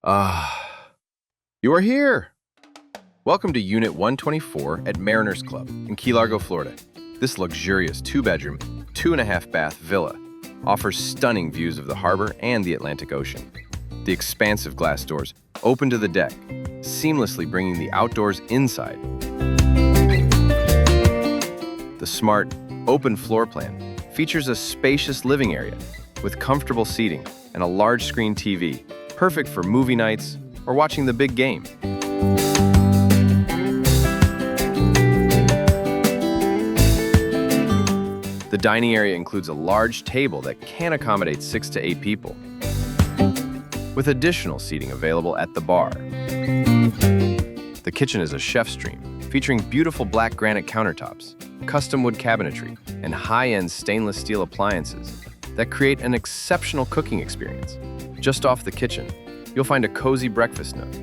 Ah, you are here! Welcome to Unit 124 at Mariners Club in Key Largo, Florida. This luxurious 2-bedroom, 2.5-bath villa offers stunning views of the harbor and the Atlantic Ocean. The expansive glass doors open to the deck, seamlessly bringing the outdoors inside. The smart, open floor plan features a spacious living area with comfortable seating and a large-screen TV, perfect for movie nights or watching the big game. The dining area includes a large table that can accommodate 6 to 8 people, with additional seating available at the bar. The kitchen is a chef's dream, featuring beautiful black granite countertops, custom wood cabinetry, and high-end stainless steel appliances that create an exceptional cooking experience. Just off the kitchen, you'll find a cozy breakfast nook.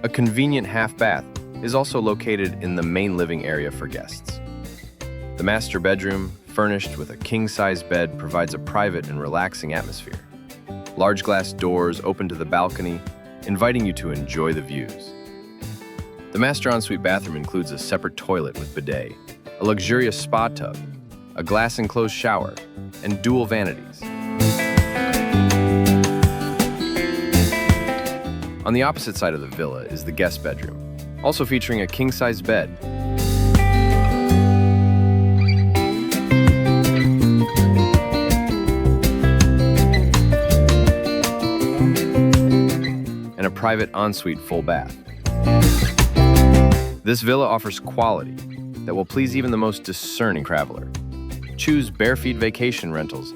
A convenient half bath is also located in the main living area for guests. The master bedroom, furnished with a king-size bed, provides a private and relaxing atmosphere. Large glass doors open to the balcony, inviting you to enjoy the views. The master ensuite bathroom includes a separate toilet with bidet, a luxurious spa tub, a glass-enclosed shower, and dual vanities. On the opposite side of the villa is the guest bedroom, also featuring a king-size bed. And a private ensuite full bath. This villa offers quality that will please even the most discerning traveler. Choose Barefeet Vacation Rentals.